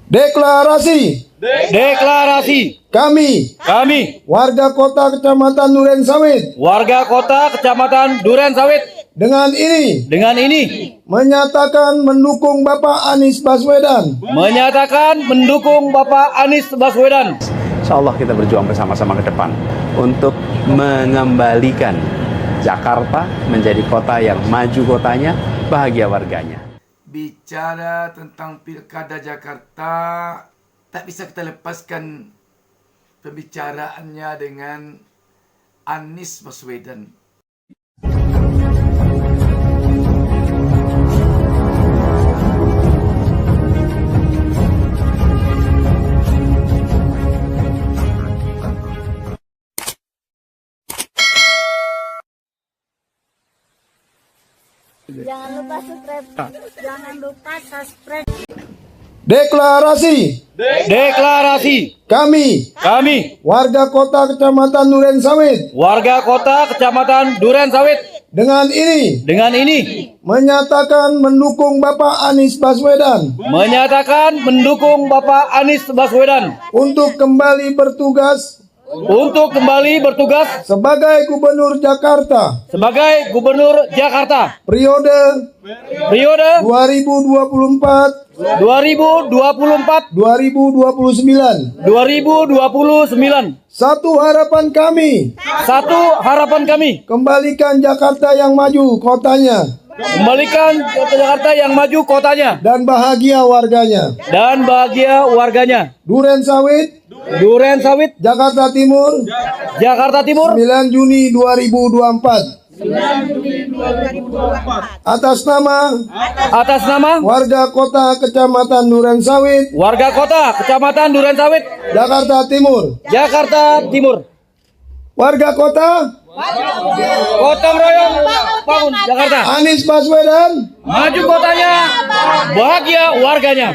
Deklarasi Deklarasi kami warga kota Kecamatan Duren Sawit dengan ini menyatakan mendukung Bapak Anies Baswedan. Insya Allah kita berjuang bersama-sama ke depan untuk mengembalikan Jakarta menjadi kota yang maju kotanya, bahagia warganya. Bicara tentang Pilkada Jakarta, tak bisa kita lepaskan pembicaraannya dengan Anies Baswedan. Jangan lupa subscribe. Jangan lupa subscribe. deklarasi kami Warga kota Kecamatan Duren Sawit dengan ini menyatakan mendukung Bapak Anies Baswedan untuk kembali bertugas sebagai Gubernur Jakarta periode 2024-2029. Satu harapan kami, kembalikan Jakarta yang maju kotanya, dan bahagia warganya. Duren Sawit, Jakarta Timur, 9 Juni 2024. Atas nama warga kota Kecamatan Duren Sawit, Jakarta Timur. Warga kota Gotong royong bangun Jakarta. Anies Baswedan Maju kotanya, bahagia warganya.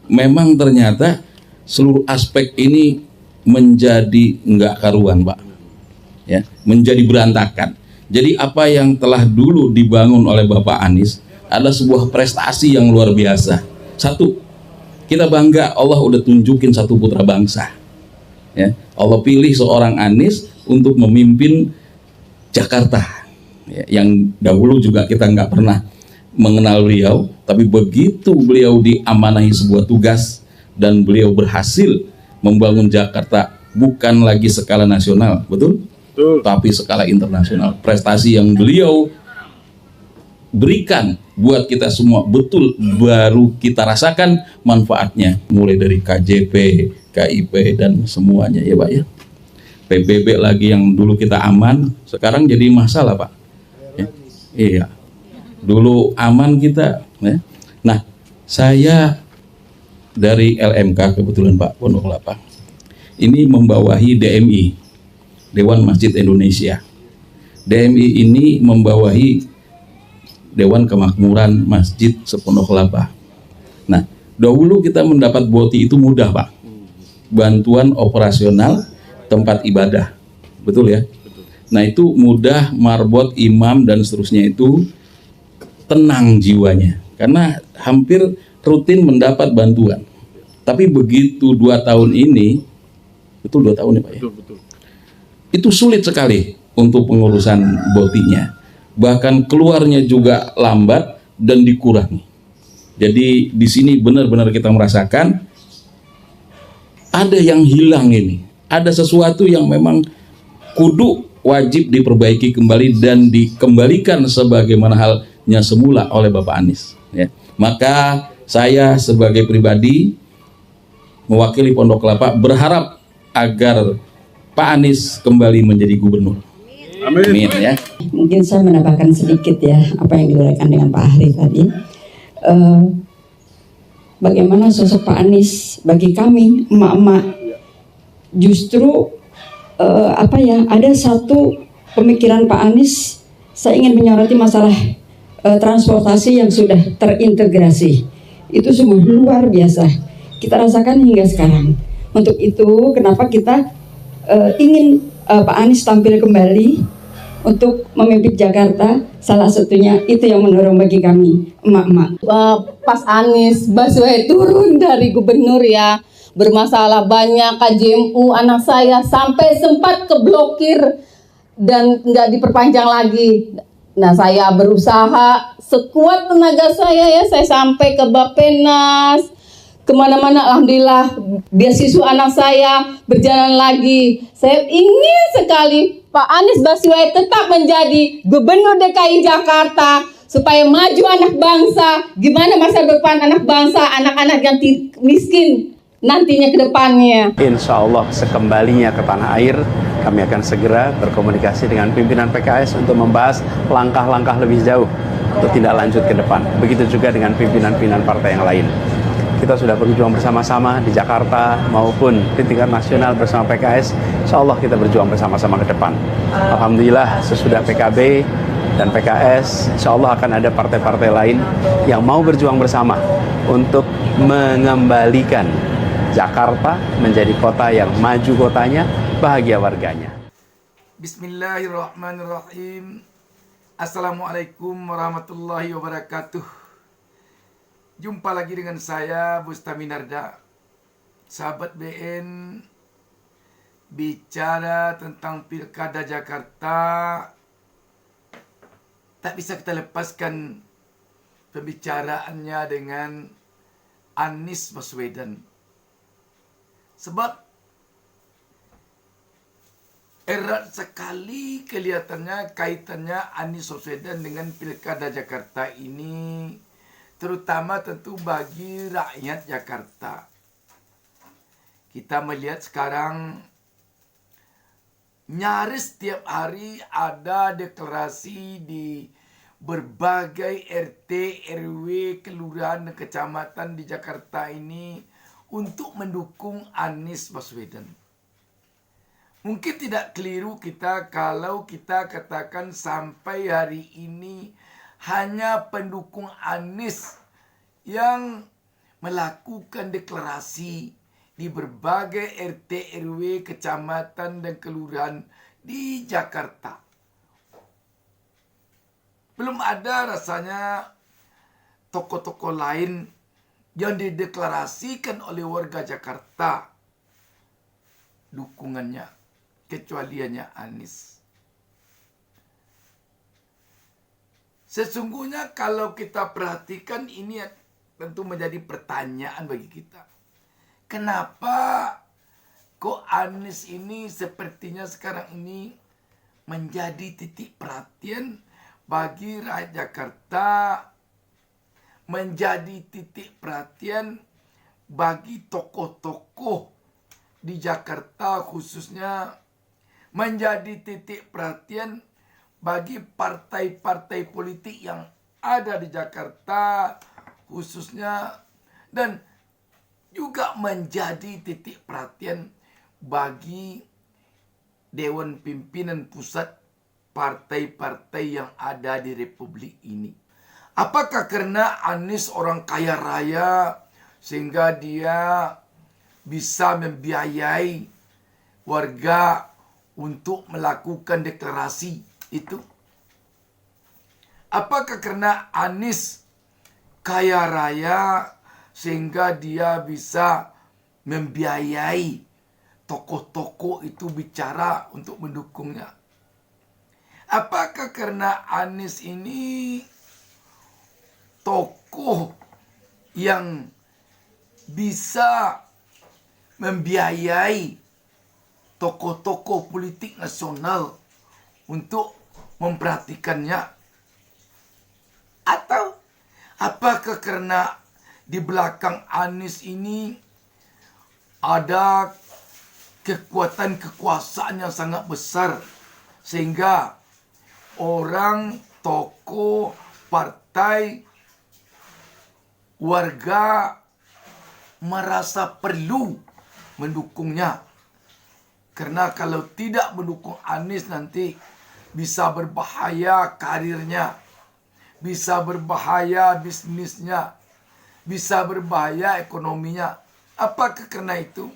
Memang ternyata seluruh aspek ini menjadi nggak karuan, Pak. Ya, menjadi berantakan. Jadi apa yang telah dulu dibangun oleh Bapak Anies adalah sebuah prestasi yang luar biasa. Satu, kita bangga Allah udah tunjukin satu putra bangsa. Ya, Allah pilih seorang Anies untuk memimpin Jakarta, ya, yang dahulu juga kita nggak pernah mengenal beliau, tapi begitu beliau diamanahi sebuah tugas dan beliau berhasil membangun Jakarta bukan lagi skala nasional, betul? Tapi skala internasional. Prestasi yang beliau berikan buat kita semua betul baru kita rasakan manfaatnya, mulai dari KJP, KIP dan semuanya, ya Pak ya. PBB lagi yang dulu kita aman, sekarang jadi masalah, Pak. Ya. Iya. Dulu aman kita, ya. Nah, saya dari LMK kebetulan Pak Pondok Kelapa. Ini membawahi DMI, Dewan Masjid Indonesia. DMI ini membawahi Dewan Kemakmuran Masjid Sepondok Kelapa. Nah, dahulu kita mendapat BOTI itu mudah, Pak. Bantuan operasional tempat ibadah, betul ya? Nah, itu mudah, marbot, imam dan seterusnya itu tenang jiwanya karena hampir rutin mendapat bantuan. Tapi begitu 2 tahun ini, betul 2 tahun ya Pak ya? Betul. Itu sulit sekali untuk pengurusan BOTI-nya. Bahkan keluarnya juga lambat dan dikurangi. Jadi di sini benar-benar kita merasakan ada yang hilang ini. Ada sesuatu yang memang kudu wajib diperbaiki kembali dan dikembalikan sebagaimana halnya semula oleh Bapak Anies. Ya. Maka saya sebagai pribadi mewakili Pondok Kelapa berharap agar Pak Anies kembali menjadi gubernur. Amin ya. Mungkin saya menambahkan sedikit ya apa yang diuraikan dengan Pak Ahri tadi. Bagaimana sosok Pak Anies bagi kami emak-emak, justru ada satu pemikiran Pak Anies. Saya ingin menyoroti masalah transportasi yang sudah terintegrasi. Itu sungguh luar biasa kita rasakan hingga sekarang. Untuk itu kenapa kita ingin Pak Anies tampil kembali untuk memimpin Jakarta. Salah satunya itu yang mendorong bagi kami emak-emak. Pas Anies Baswedan turun dari gubernur ya, bermasalah banyak KJMU anak saya sampai sempat keblokir dan nggak diperpanjang lagi. Nah, saya berusaha sekuat tenaga saya ya, saya sampai ke Bappenas, kemana-mana. Alhamdulillah beasiswa anak saya berjalan lagi. Saya ingin sekali Pak Anies Baswedan tetap menjadi Gubernur DKI Jakarta supaya maju anak bangsa. Gimana masa depan anak bangsa, anak-anak yang miskin nantinya ke depannya. Insya Allah sekembalinya ke tanah air, kami akan segera berkomunikasi dengan pimpinan PKS untuk membahas langkah-langkah lebih jauh untuk tindak lanjut ke depan. Begitu juga dengan pimpinan-pimpinan partai yang lain. Kita sudah berjuang bersama-sama di Jakarta maupun di tingkat nasional bersama PKS. Insya Allah kita berjuang bersama-sama ke depan. Alhamdulillah sesudah PKB dan PKS, insya Allah akan ada partai-partai lain yang mau berjuang bersama untuk mengembalikan Jakarta menjadi kota yang maju kotanya, bahagia warganya. Bismillahirrahmanirrahim. Assalamualaikum warahmatullahi wabarakatuh. Jumpa lagi dengan saya Bustami Narda, sahabat BN, bicara tentang Pilkada Jakarta. Tak bisa kita lepaskan pembicaraannya dengan Anies Baswedan. Sebab erat sekali kelihatannya kaitannya Anies Baswedan dengan Pilkada Jakarta ini, terutama tentu bagi rakyat Jakarta. Kita melihat sekarang nyaris setiap hari ada deklarasi di berbagai RT, RW, kelurahan dan kecamatan di Jakarta ini untuk mendukung Anies Baswedan. Mungkin tidak keliru kita kalau kita katakan sampai hari ini hanya pendukung Anies yang melakukan deklarasi di berbagai RT, RW, kecamatan dan kelurahan di Jakarta. Belum ada rasanya tokoh-tokoh lain yang dideklarasikan oleh warga Jakarta dukungannya, kecualiannya Anies. Sesungguhnya kalau kita perhatikan ini tentu menjadi pertanyaan bagi kita. Kenapa kok Anies ini sepertinya sekarang ini menjadi titik perhatian bagi rakyat Jakarta, menjadi titik perhatian bagi tokoh-tokoh di Jakarta khususnya, menjadi titik perhatian bagi partai-partai politik yang ada di Jakarta khususnya, dan juga menjadi titik perhatian bagi Dewan Pimpinan Pusat partai-partai yang ada di Republik ini. Apakah karena Anies orang kaya raya sehingga dia bisa membiayai warga untuk melakukan deklarasi itu? Apakah karena Anies kaya raya sehingga dia bisa membiayai tokoh-tokoh itu bicara untuk mendukungnya? Apakah karena Anies ini tokoh yang bisa membiayai tokoh-tokoh politik nasional untuk memperhatikannya? Atau apakah karena di belakang Anies ini ada kekuatan kekuasaan yang sangat besar sehingga orang, tokoh, partai, warga merasa perlu mendukungnya? Karena kalau tidak mendukung Anies nanti bisa berbahaya karirnya, bisa berbahaya bisnisnya, bisa berbahaya ekonominya. Apakah karena itu?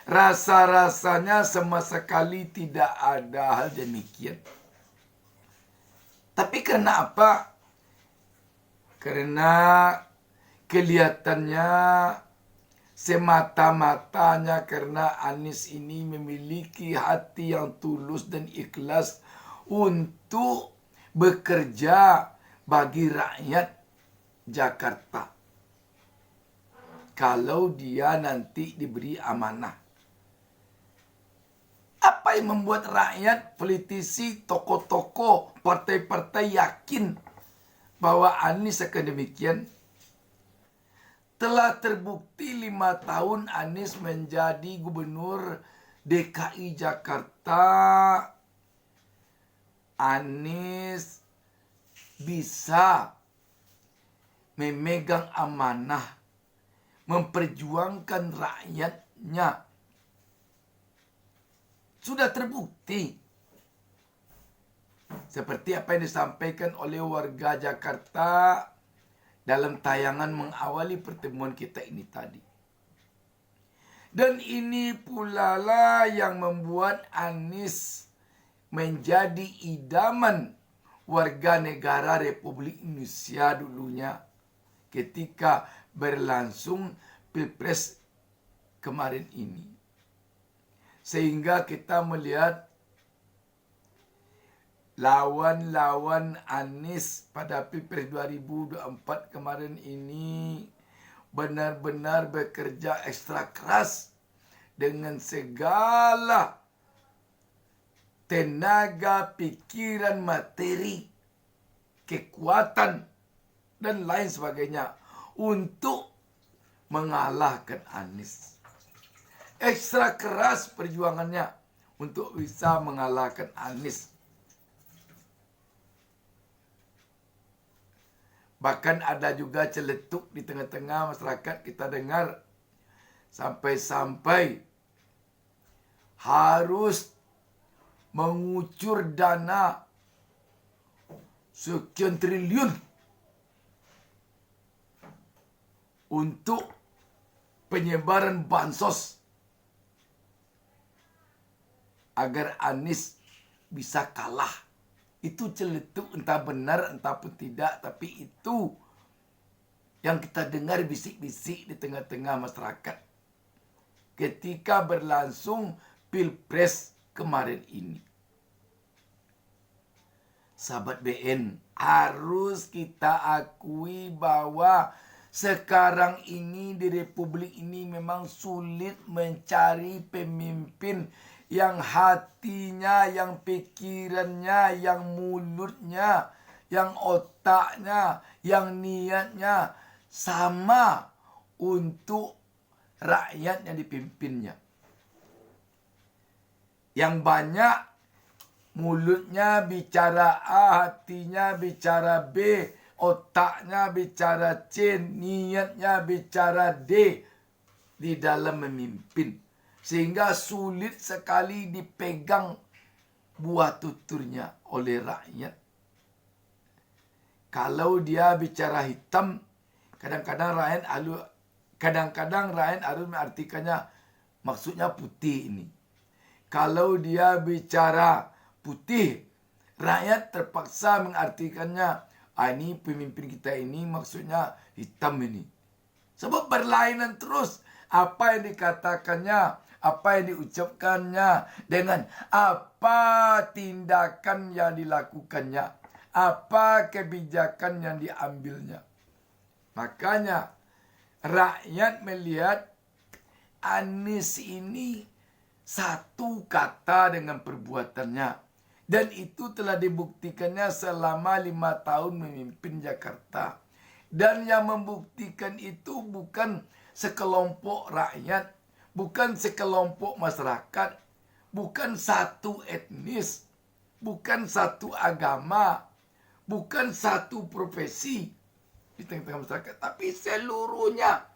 Rasa-rasanya sama sekali tidak ada hal demikian. Tapi karena apa? Karena kelihatannya semata-matanya karena Anies ini memiliki hati yang tulus dan ikhlas untuk bekerja bagi rakyat Jakarta. Kalau dia nanti diberi amanah. Apa yang membuat rakyat, politisi, tokoh-tokoh, partai-partai yakin bahwa Anies akan demikian? Telah terbukti 5 tahun Anies menjadi gubernur DKI Jakarta. Anies bisa memegang amanah, memperjuangkan rakyatnya. Sudah terbukti. Seperti apa yang disampaikan oleh warga Jakarta dalam tayangan mengawali pertemuan kita ini tadi. Dan ini pula lah yang membuat Anies menjadi idaman warga negara Republik Indonesia dulunya ketika berlangsung Pilpres kemarin ini. Sehingga kita melihat lawan-lawan Anies pada Pilpres 2024 kemarin ini benar-benar bekerja ekstra keras dengan segala tenaga, pikiran, materi, kekuatan, dan lain sebagainya untuk mengalahkan Anies. Ekstra keras perjuangannya untuk bisa mengalahkan Anies. Bahkan ada juga celetuk di tengah-tengah masyarakat kita dengar. Sampai-sampai harus mengucur dana sekian triliun untuk penyebaran bansos agar Anies bisa kalah. Itu celetuk, entah benar entah pun tidak, tapi itu yang kita dengar bisik-bisik di tengah-tengah masyarakat ketika berlangsung Pilpres kemarin ini. Sahabat BN, harus kita akui bahwa sekarang ini di Republik ini memang sulit mencari pemimpin yang hatinya, yang pikirannya, yang mulutnya, yang otaknya, yang niatnya sama untuk rakyat yang dipimpinnya. Yang banyak mulutnya bicara A, hatinya bicara B, otaknya bicara C, niatnya bicara D di dalam memimpin. Sehingga sulit sekali dipegang buah tuturnya oleh rakyat. Kalau dia bicara hitam, kadang-kadang rakyat harus mengartikannya maksudnya putih ini. Kalau dia bicara putih, rakyat terpaksa mengartikannya ini pemimpin kita ini maksudnya hitam ini. Sebab berlainan terus apa yang dikatakannya, apa yang diucapkannya dengan apa tindakan yang dilakukannya, apa kebijakan yang diambilnya. Makanya rakyat melihat Anies ini satu kata dengan perbuatannya. Dan itu telah dibuktikannya selama 5 tahun memimpin Jakarta. Dan yang membuktikan itu bukan sekelompok rakyat, bukan sekelompok masyarakat, bukan satu etnis, bukan satu agama, bukan satu profesi di tengah-tengah masyarakat, tapi seluruhnya.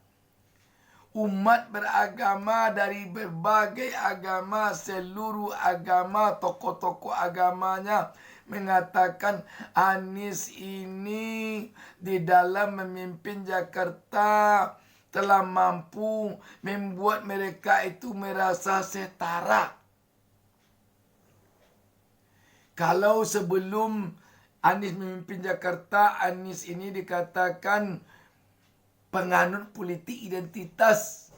Umat beragama dari berbagai agama, seluruh agama, tokoh-tokoh agamanya mengatakan Anies ini di dalam memimpin Jakarta telah mampu membuat mereka itu merasa setara. Kalau sebelum Anies memimpin Jakarta, Anies ini dikatakan penganut politik identitas.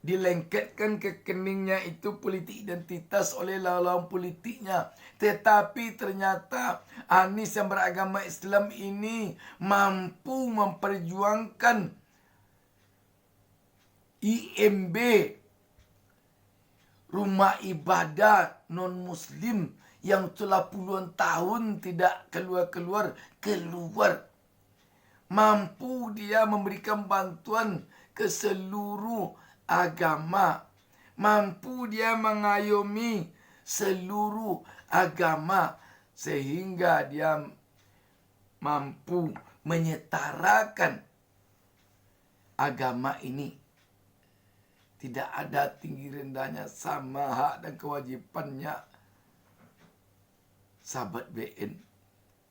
Dilengketkan ke keningnya itu politik identitas oleh lawan politiknya. Tetapi ternyata Anies yang beragama Islam ini mampu memperjuangkan IMB, rumah ibadah non-muslim yang telah puluhan tahun tidak keluar. Mampu dia memberikan bantuan ke seluruh agama. Mampu dia mengayomi seluruh agama. Sehingga dia mampu menyetarakan agama ini. Tidak ada tinggi rendahnya, sama hak dan kewajibannya. Sahabat BN,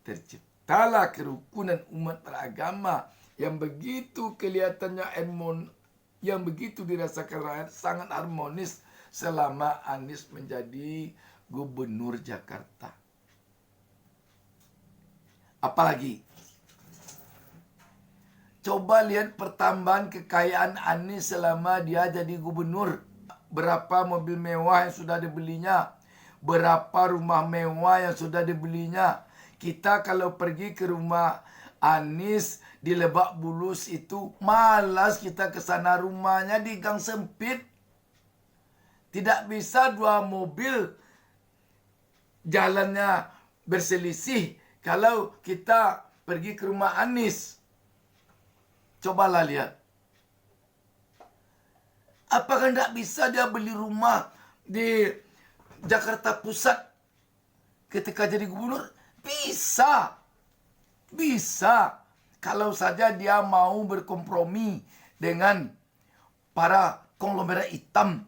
terciptalah kerukunan umat beragama yang begitu kelihatannya yang begitu dirasakan rakyat sangat harmonis selama Anies menjadi gubernur Jakarta. Apalagi, coba lihat pertambahan kekayaan Anies selama dia jadi gubernur. Berapa mobil mewah yang sudah dibelinya, berapa rumah mewah yang sudah dibelinya. Kita kalau pergi ke rumah Anies di Lebak Bulus itu malas kita ke sana, rumahnya di gang sempit. Tidak bisa dua mobil jalannya berselisih kalau kita pergi ke rumah Anies. Cobalah lihat. Apakah tidak bisa dia beli rumah di Jakarta Pusat ketika jadi gubernur? Bisa. Kalau saja dia mau berkompromi dengan para konglomerat hitam.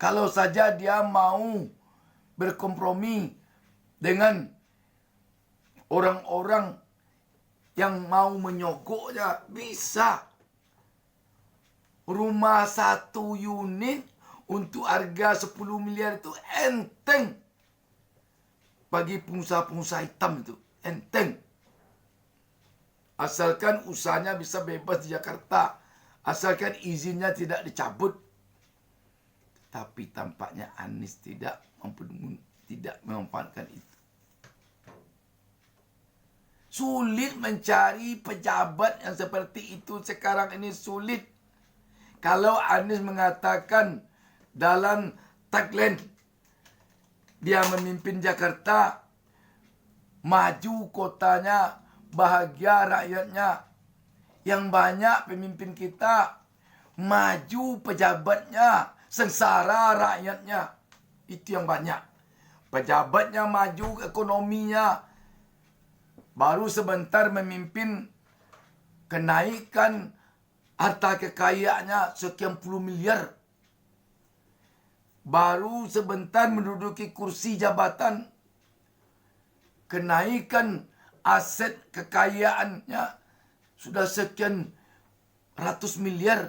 Kalau saja dia mau berkompromi dengan orang-orang yang mau menyogoknya, bisa. Rumah 1 unit untuk harga 10 miliar itu enteng. Bagi pengusaha-pengusaha hitam itu, enteng. Asalkan usahanya bisa bebas di Jakarta. Asalkan izinnya tidak dicabut. Tapi tampaknya Anies tidak memanfaatkan itu. Sulit mencari pejabat yang seperti itu sekarang ini, sulit. Kalau Anies mengatakan dalam tagline dia memimpin Jakarta, maju kotanya, bahagia rakyatnya. Yang banyak pemimpin kita, maju pejabatnya, sengsara rakyatnya. Itu yang banyak. Pejabatnya maju ekonominya, baru sebentar memimpin, kenaikan harta kekayaannya sekian puluh miliar. Baru sebentar menduduki kursi jabatan, kenaikan aset kekayaannya sudah sekian ratus miliar.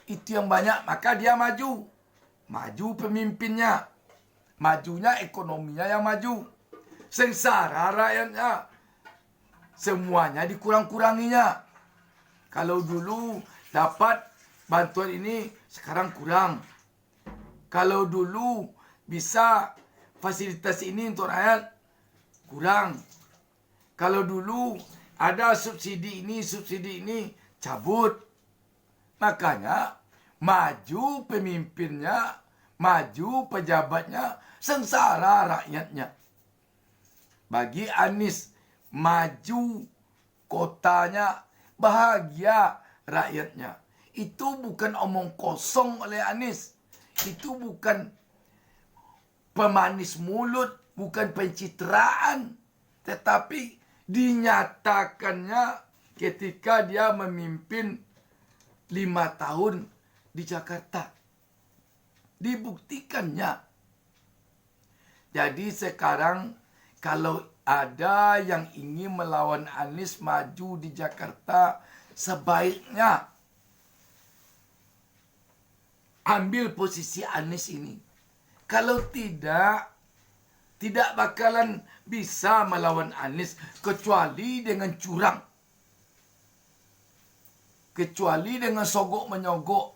Itu yang banyak, maka dia maju. Maju pemimpinnya, majunya ekonominya yang maju. Sengsara rakyatnya, semuanya dikurang-kuranginya. Kalau dulu dapat bantuan ini, sekarang kurang. Kalau dulu bisa fasilitas ini untuk rakyat, kurang. Kalau dulu ada subsidi ini, cabut. Makanya maju pemimpinnya, maju pejabatnya, sengsara rakyatnya. Bagi Anies, maju kotanya, bahagia rakyatnya. Itu bukan omong kosong oleh Anies. Itu bukan pemanis mulut, bukan pencitraan, tetapi dinyatakannya ketika dia memimpin 5 tahun di Jakarta. Dibuktikannya. Jadi sekarang kalau ada yang ingin melawan Anies maju di Jakarta, sebaiknya ambil posisi Anies ini. Kalau tidak, tidak bakalan bisa melawan Anies kecuali dengan curang. Kecuali dengan sogok menyogok,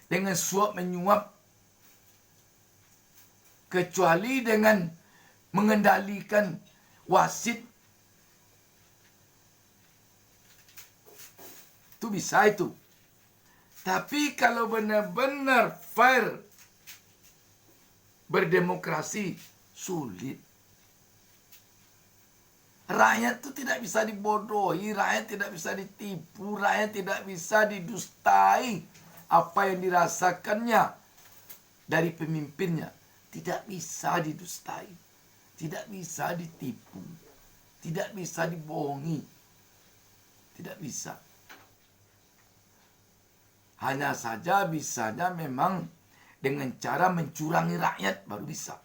dengan suap menyuap. Kecuali dengan mengendalikan wasit. Itu bisa itu. Tapi kalau benar-benar fair berdemokrasi, sulit. Rakyat itu tidak bisa dibodohi, rakyat tidak bisa ditipu, rakyat tidak bisa didustai apa yang dirasakannya dari pemimpinnya. Tidak bisa didustai, tidak bisa ditipu, tidak bisa dibohongi, tidak bisa. Hanya saja bisanya memang dengan cara mencurangi rakyat baru bisa.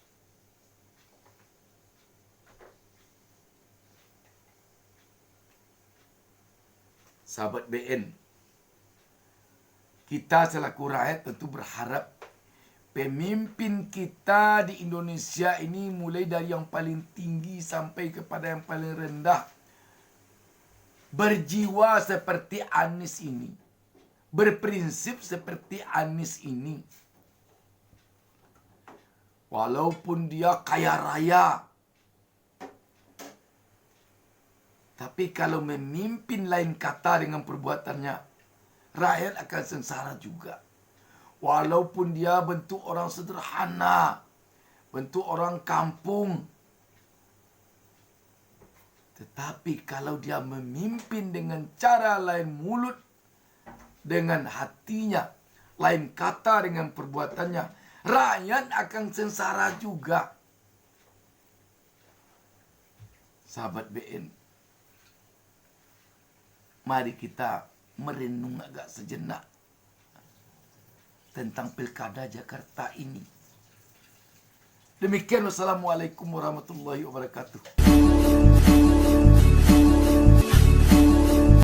Sahabat BN, kita selaku rakyat tentu berharap pemimpin kita di Indonesia ini mulai dari yang paling tinggi sampai kepada yang paling rendah berjiwa seperti Anies ini, berprinsip seperti Anies ini. Walaupun dia kaya raya, tapi kalau memimpin lain kata dengan perbuatannya, rakyat akan sengsara juga. Walaupun dia bentuk orang sederhana, bentuk orang kampung. Tetapi kalau dia memimpin dengan cara lain mulut, dengan hatinya, lain kata dengan perbuatannya, rakyat akan sengsara juga. Sahabat BN, mari kita merenung agak sejenak tentang pilkada Jakarta ini. Demikian, wassalamualaikum warahmatullahi wabarakatuh.